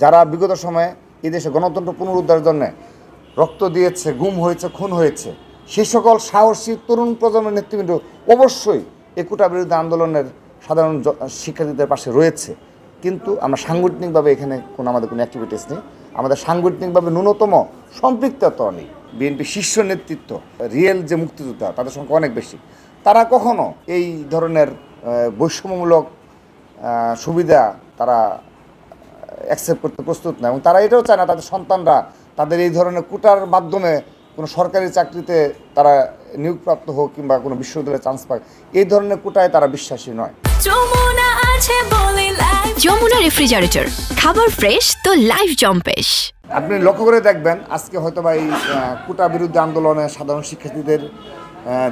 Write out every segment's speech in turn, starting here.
যারা বিগত সময়ে এই দেশে গণতন্ত্র পুনরুদ্ধারের জন্য রক্ত দিয়েছে, গুম হয়েছে, খুন হয়েছে, সেই সকল সাহসী তরুণ প্রজন্মের নেতৃবৃন্দ অবশ্যই এই কোটা বিরোধী আন্দোলনের সাধারণ শিক্ষার্থীদের পাশে রয়েছে। কিন্তু আমরা সাংগঠনিকভাবে এখানে আমাদের কোনো অ্যাক্টিভিটিস নেই, আমাদের সাংগঠনিকভাবে ন্যূনতম সম্পৃক্ততা নেই। বিএনপি শীর্ষ নেতৃত্ব, রিয়েল যে মুক্তিযোদ্ধা, তাদের সংখ্যা অনেক বেশি। তারা কখনো এই ধরনের বৈষম্যমূলক সুবিধা তারা অ্যাকসেপ্ট করতে প্রস্তুত না, এবং তারা এটাও চায় না তাদের সন্তানরা তাদের এই ধরনের কোটার মাধ্যমে কোনো সরকারি চাকরিতে তারা নিয়োগপ্রাপ্ত হোক কিংবা কোনো বিশ্ববিদ্যালয়ে চান্স পাক। এই ধরনের কোটায় তারা বিশ্বাসী নয়। যমুনা রেফ্রিজারেটর, খাবার ফ্রেশ তো লাইফ জম্পেশ। আপনি লক্ষ্য করে দেখবেন আজকে হয়তো বা এই কোটা বিরুদ্ধে আন্দোলনে সাধারণ শিক্ষার্থীদের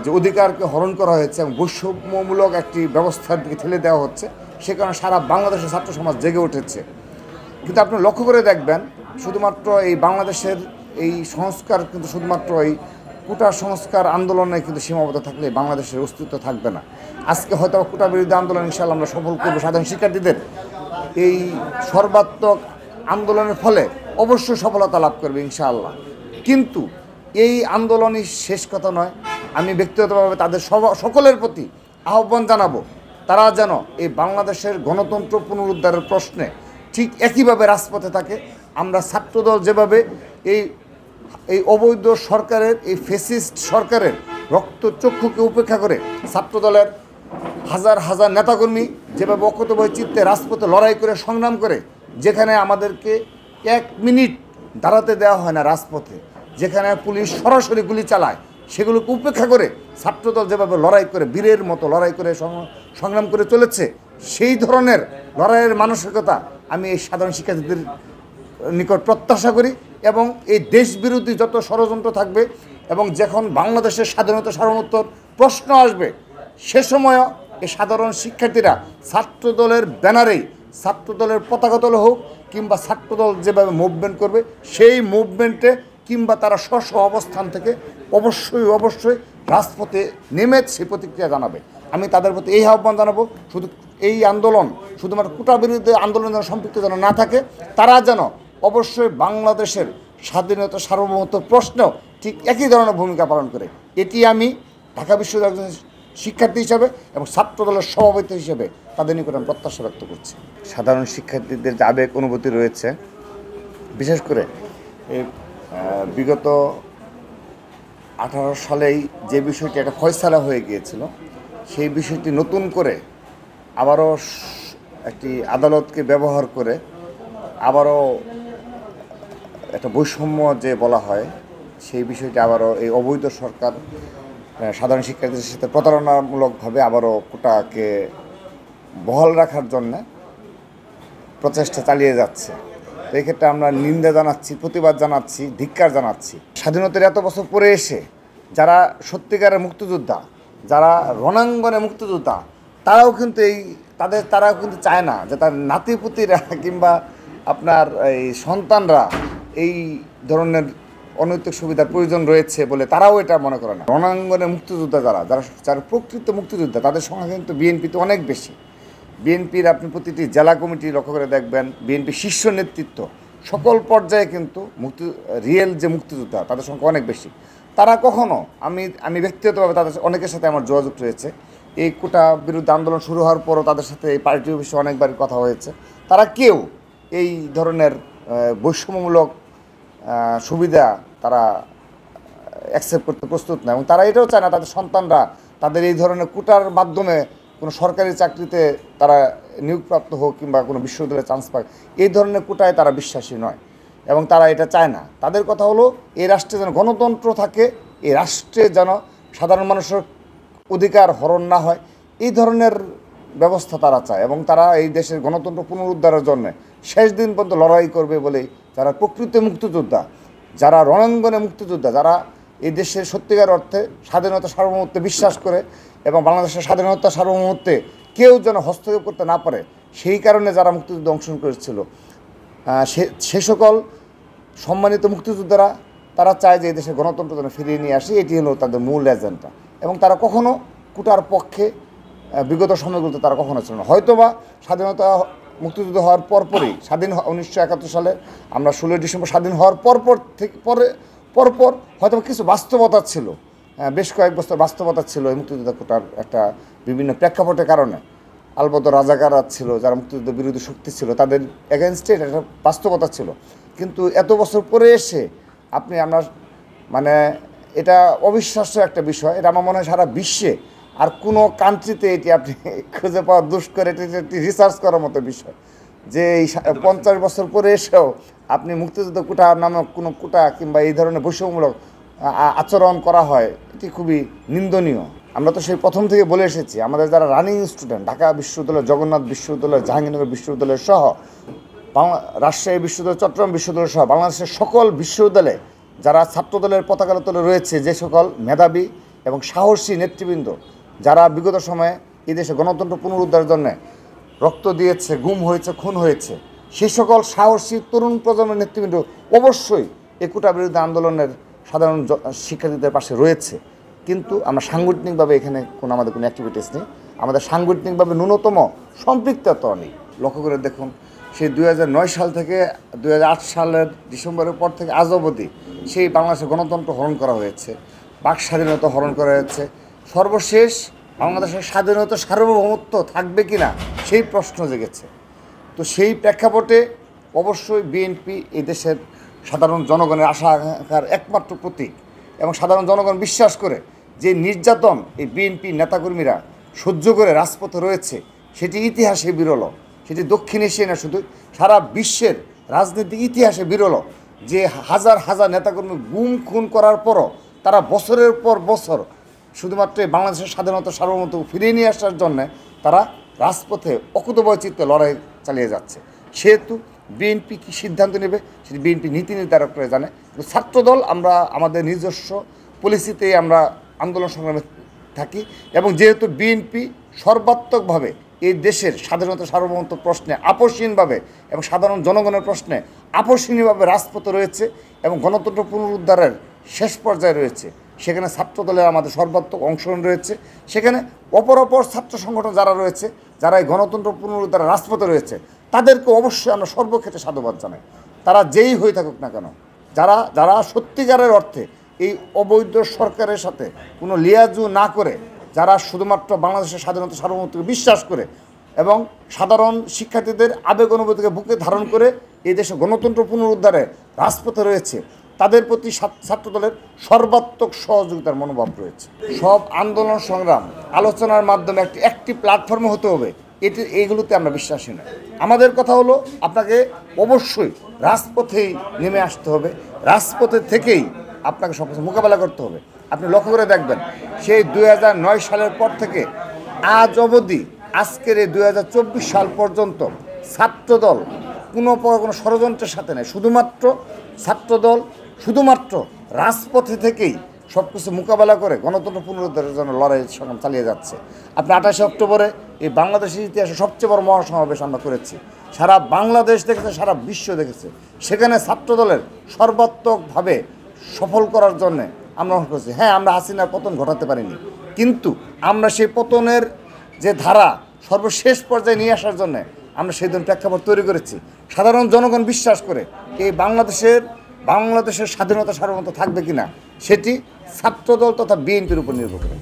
যে অধিকারকে হরণ করা হয়েছে এবং বৈষম্যমূলক একটি ব্যবস্থার দিকে ঠেলে দেওয়া হচ্ছে, সে কারণে সারা বাংলাদেশের ছাত্র সমাজ জেগে উঠেছে। কিন্তু আপনি লক্ষ্য করে দেখবেন শুধুমাত্র এই বাংলাদেশের এই সংস্কার কিন্তু শুধুমাত্র এই কোটা সংস্কার আন্দোলনে কিন্তু সীমাবদ্ধ থাকলে বাংলাদেশের অস্তিত্ব থাকবে না। আজকে হয়তো কোটা বিরোধী আন্দোলন ইনশাআল্লাহ আমরা সফল করব। সাধারণ শিক্ষার্থীদের এই সর্বাত্মক আন্দোলনের ফলে অবশ্যই সফলতা লাভ করবে ইনশাআল্লাহ। কিন্তু এই আন্দোলনই শেষ কথা নয়। আমি ব্যক্তিগতভাবে তাদের সকলের প্রতি আহ্বান জানাবো, তারা যেন এই বাংলাদেশের গণতন্ত্র পুনরুদ্ধারের প্রশ্নে ঠিক একইভাবে রাজপথে থাকে। আমরা ছাত্রদল যেভাবে এই অবৈধ সরকারের, এই ফ্যাসিস্ট সরকারের রক্তচক্ষুকে উপেক্ষা করে ছাত্রদলের হাজার হাজার নেতাকর্মী যেভাবে অকুতোভয় চিত্তে রাজপথে লড়াই করে সংগ্রাম করে, যেখানে আমাদেরকে 1 মিনিট দাঁড়াতে দেওয়া হয় না রাজপথে, যেখানে পুলিশ সরাসরি গুলি চালায়, সেগুলোকে উপেক্ষা করে ছাত্রদল যেভাবে লড়াই করে বীরের মতো লড়াই করে সংগ্রাম করে চলেছে, সেই ধরনের লড়াইয়ের মানসিকতা আমি এই সাধারণ শিক্ষার্থীদের নিকট প্রত্যাশা করি। এবং এই দেশবিরোধী যত ষড়যন্ত্র থাকবে এবং যখন বাংলাদেশের স্বাধীনতা সার্বভৌমত্বর প্রশ্ন আসবে, সে সময়ও এই সাধারণ শিক্ষার্থীরা ছাত্রদলের ব্যানারেই, ছাত্রদলের পতাকা তলে হোক কিংবা ছাত্রদল যেভাবে মুভমেন্ট করবে, সেই মুভমেন্টে কিংবা তারা স্ব অবস্থান থেকে অবশ্যই রাজপথে নেমে সেই প্রতিক্রিয়া জানাবে। আমি তাদের প্রতি এই আহ্বান জানাবো, শুধু এই আন্দোলন শুধুমাত্র কোটা বিরোধী আন্দোলনের যেন সম্পৃক্ত যেন না থাকে, তারা যেন অবশ্যই বাংলাদেশের স্বাধীনতা সার্বভৌমত্ব প্রশ্ন ঠিক একই ধরনের ভূমিকা পালন করে। এটি আমি ঢাকা বিশ্ববিদ্যালয়ের শিক্ষার্থী হিসাবে এবং ছাত্রদলের সভাপতি হিসেবে তাদের নিকট আমি প্রত্যাশা ব্যক্ত করছি। সাধারণ শিক্ষার্থীদের যে আবেগ অনুভূতি রয়েছে, বিশেষ করে এই বিগত 18 সালেই যে বিষয়টি একটা ফয়সালা হয়ে গিয়েছিল, সেই বিষয়টি নতুন করে আবারও একটি আদালতকে ব্যবহার করে আবারও একটা বৈষম্য যে বলা হয়, সেই বিষয়টি আবারও এই অবৈধ সরকার সাধারণ শিক্ষার্থীদের সাথে প্রতারণামূলকভাবে আবারও কোটাকে বহাল রাখার জন্য প্রচেষ্টা চালিয়ে যাচ্ছে। তো এই ক্ষেত্রে আমরা নিন্দা জানাচ্ছি, প্রতিবাদ জানাচ্ছি, ধিক্কার জানাচ্ছি। স্বাধীনতার এত বছর পরে এসে যারা সত্যিকারের মুক্তিযোদ্ধা, যারা রণাঙ্গনে মুক্তিযোদ্ধা, তারাও কিন্তু তারাও কিন্তু চায় না যে তার নাতিপুতিরা কিংবা আপনার এই সন্তানরা এই ধরনের অনৈতিক সুবিধার প্রয়োজন রয়েছে বলে তারাও এটা মনে করে না। রণাঙ্গনে মুক্তিযোদ্ধা যারা প্রকৃত মুক্তিযোদ্ধা, তাদের সংখ্যা কিন্তু বিএনপিতে অনেক বেশি। বিএনপির আপনি প্রতিটি জেলা কমিটি লক্ষ্য করে দেখবেন, বিএনপি শীর্ষ নেতৃত্ব সকল পর্যায়ে কিন্তু রিয়েল যে মুক্তিযোদ্ধা, তাদের সংখ্যা অনেক বেশি। তারা কখনো আমি ব্যক্তিগতভাবে তাদের অনেকের সাথে আমার যোগাযোগ রয়েছে। এই কোটা বিরুদ্ধে আন্দোলন শুরু হওয়ার পরও তাদের সাথে এই পার্টি অফিসে অনেকবার কথা হয়েছে। তারা কেউ এই ধরনের বৈষম্যমূলক সুবিধা তারা অ্যাকসেপ্ট করতে প্রস্তুত না, এবং তারা এটাও চায় না তাদের সন্তানরা তাদের এই ধরনের কোটার মাধ্যমে কোনো সরকারি চাকরিতে তারা নিয়োগপ্রাপ্ত হোক কিংবা কোনো বিশ্ববিদ্যালয়ে চান্স পাক। এই ধরনের কোটায় তারা বিশ্বাসী নয় এবং তারা এটা চায় না। তাদের কথা হলো এই রাষ্ট্রে যেন গণতন্ত্র থাকে, এই রাষ্ট্রে যেন সাধারণ মানুষের অধিকার হরণ না হয়, এই ধরনের ব্যবস্থা তারা চায়। এবং তারা এই দেশের গণতন্ত্র পুনরুদ্ধারের জন্য শেষ দিন পর্যন্ত লড়াই করবে বলেই যারা প্রকৃত মুক্তিযোদ্ধা, যারা রণাঙ্গনে মুক্তিযোদ্ধা, যারা এই দেশের সত্যিকার অর্থে স্বাধীনতা সার্বভৌমত্বে বিশ্বাস করে এবং বাংলাদেশের স্বাধীনতা সার্বভৌমত্বে কেউ যেন হস্তক্ষেপ করতে না পারে, সেই কারণে যারা মুক্তিযুদ্ধে অংশগ্রহণ করেছিল, সে সকল সম্মানিত মুক্তিযোদ্ধারা তারা চায় যে এই দেশের গণতন্ত্র যেন ফিরিয়ে নিয়ে আসে। এটি হলো তাদের মূল এজেন্ডা। এবং তারা কখনো কোটার পক্ষে বিগত সময়গুলোতে তারা কখনো ছিল না। হয়তোবা স্বাধীনতা মুক্তিযুদ্ধ হওয়ার পরপরই স্বাধীন 1971 সালে আমরা 16 ডিসেম্বর স্বাধীন হওয়ার পরপর হয়তো কিছু বাস্তবতা ছিল, বেশ কয়েক বছর বাস্তবতা ছিল এই মুক্তিযুদ্ধ কোটার একটা বিভিন্ন প্রেক্ষাপটের কারণে। আলবদর রাজাকাররা ছিল, যারা মুক্তিযুদ্ধ বিরোধী শক্তি ছিল, তাদের এগেনস্টে একটা বাস্তবতা ছিল। কিন্তু এত বছর পরে এসে আমরা মানে এটা অবিশ্বাস্য একটা বিষয়। এটা আমার মনে হয় সারা বিশ্বে আর কোনো কান্ট্রিতে এটি আপনি খুঁজে পাওয়া দুষ্কর, এটি একটি রিসার্চ করার মতো বিষয় যে এই 50 বছর পরে এসেও আপনি মুক্তিযুদ্ধ কোটা নামক কোনো কোটা কিংবা এই ধরনের বৈষম্যমূলক আচরণ করা হয়, এটি খুবই নিন্দনীয়। আমরা তো সেই প্রথম থেকে বলে এসেছি, আমাদের যারা রানিং স্টুডেন্ট ঢাকা বিশ্ববিদ্যালয়, জগন্নাথ বিশ্ববিদ্যালয়, জাহাঙ্গীরনগর বিশ্ববিদ্যালয় সহ রাজশাহী বিশ্ববিদ্যালয়, চট্টগ্রাম বিশ্ববিদ্যালয় সহ বাংলাদেশের সকল বিশ্ববিদ্যালয়ে যারা ছাত্রদলের পতাকা তলে রয়েছে, যে সকল মেধাবী এবং সাহসী নেতৃবৃন্দ যারা বিগত সময়ে এই দেশে গণতন্ত্র পুনরুদ্ধারের জন্য রক্ত দিয়েছে, গুম হয়েছে, খুন হয়েছে, সেই সকল সাহসী তরুণ প্রজন্মের নেতৃবৃন্দ অবশ্যই এই কোটা বিরোধী আন্দোলনের সাধারণ শিক্ষার্থীদের পাশে রয়েছে। কিন্তু আমরা সাংগঠনিকভাবে এখানে আমাদের কোনো অ্যাক্টিভিটিস নেই, আমাদের সাংগঠনিকভাবে ন্যূনতম সম্পৃক্ততা নেই। লক্ষ্য করে দেখুন, সেই 2009 সাল থেকে 2008 সালের ডিসেম্বরের পর থেকে আজ অবধি সেই বাংলাদেশের গণতন্ত্র হরণ করা হয়েছে, বাক স্বাধীনতা হরণ করা হয়েছে। সর্বশেষ বাংলাদেশের স্বাধীনতা সার্বভৌমত্ব থাকবে কি না সেই প্রশ্ন জেগেছে। তো সেই প্রেক্ষাপটে অবশ্যই বিএনপি এই দেশের সাধারণ জনগণের আশা আকাঙ্ক্ষার একমাত্র প্রতীক, এবং সাধারণ জনগণ বিশ্বাস করে যে নির্যাতন এই বিএনপি নেতাকর্মীরা সহ্য করে রাজপথে রয়েছে, সেটি ইতিহাসে বিরল। সেটি দক্ষিণ এশিয়া না, শুধু সারা বিশ্বের রাজনৈতিক ইতিহাসে বিরল যে হাজার হাজার নেতাকর্মী গুম খুন করার পরও তারা বছরের পর বছর শুধুমাত্র বাংলাদেশের স্বাধীনতা সার্বভৌমত্ব ফিরিয়ে নিয়ে আসার জন্যে তারা রাজপথে অকুতভয়চিত্তে লড়াই চালিয়ে যাচ্ছে। সেহেতু বিএনপি কী সিদ্ধান্ত নেবে সেটি বিএনপি নীতি নির্ধারকরা জানে। কিন্তু ছাত্রদল আমরা আমাদের নিজস্ব পলিসিতে আমরা আন্দোলন সংগ্রামে থাকি, এবং যেহেতু বিএনপি সর্বাত্মকভাবে এই দেশের স্বাধীনতা সার্বভৌমত্ব প্রশ্নে আপোষহীনভাবে এবং সাধারণ জনগণের প্রশ্নে আপোষহীনভাবে রাজপথে রয়েছে এবং গণতন্ত্র পুনরুদ্ধারের শেষ পর্যায়ে রয়েছে, সেখানে ছাত্রদলের আমাদের সর্বাত্মক অংশগ্রহণ রয়েছে। সেখানে অপর ছাত্র সংগঠন যারা রয়েছে, যারা এই গণতন্ত্র পুনরুদ্ধারের রাজপথে রয়েছে, তাদেরকে অবশ্যই আমরা সর্বক্ষেত্রে সাধুবাদ জানাই। তারা যেই হয়ে থাকুক না কেন, যারা সত্যিকারের অর্থে এই অবৈধ সরকারের সাথে কোনো লিয়াজু না করে, যারা শুধুমাত্র বাংলাদেশের স্বাধীনতা সার্বভৌমত্বকে বিশ্বাস করে এবং সাধারণ শিক্ষার্থীদের আবেগ অনুভূতিকে বুকে ধারণ করে এই দেশে গণতন্ত্র পুনরুদ্ধারে রাজপথে রয়েছে, তাদের প্রতি ছাত্রদলের সর্বাত্মক সহযোগিতার মনোভাব রয়েছে। সব আন্দোলন সংগ্রাম আলোচনার মাধ্যমে একটি প্ল্যাটফর্মে হতে হবে, এইগুলোতে আমরা বিশ্বাসী নই। আমাদের কথা হলো আপনাকে অবশ্যই রাজপথেই নেমে আসতে হবে, রাজপথে থেকেই আপনাকে সব কিছু মোকাবেলা করতে হবে। আপনি লক্ষ্য করে দেখবেন, সেই 2009 সালের পর থেকে আজ অবধি আজকের এই 2024 সাল পর্যন্ত ছাত্রদল কোনো ষড়যন্ত্রের সাথে নেই। শুধুমাত্র ছাত্রদল শুধুমাত্র রাজপথে থেকেই সব কিছু মোকাবেলা করে গণতন্ত্র পুনরুদ্ধারের জন্য লড়াই সংগ্রাম চালিয়ে যাচ্ছে। আপনি 28 অক্টোবরে এই বাংলাদেশের ইতিহাসে সবচেয়ে বড় মহাসমাবেশ আমরা করেছি, সারা বাংলাদেশ দেখেছে, সারা বিশ্ব দেখেছে। সেখানে ছাত্রদলের সর্বাত্মকভাবে সফল করার জন্যে আমরা করেছি। হ্যাঁ, আমরা হাসিনার পতন ঘটাতে পারিনি, কিন্তু আমরা সেই পতনের যে ধারা সর্বশেষ পর্যায়ে নিয়ে আসার জন্যে আমরা সেই দিন প্রেক্ষাপট তৈরি করেছি। সাধারণ জনগণ বিশ্বাস করে এই বাংলাদেশের স্বাধীনতা সার্বভৌমত্ব থাকবে কিনা সেটি ছাত্রদল তথা বিএনপির উপর নির্ভর করে।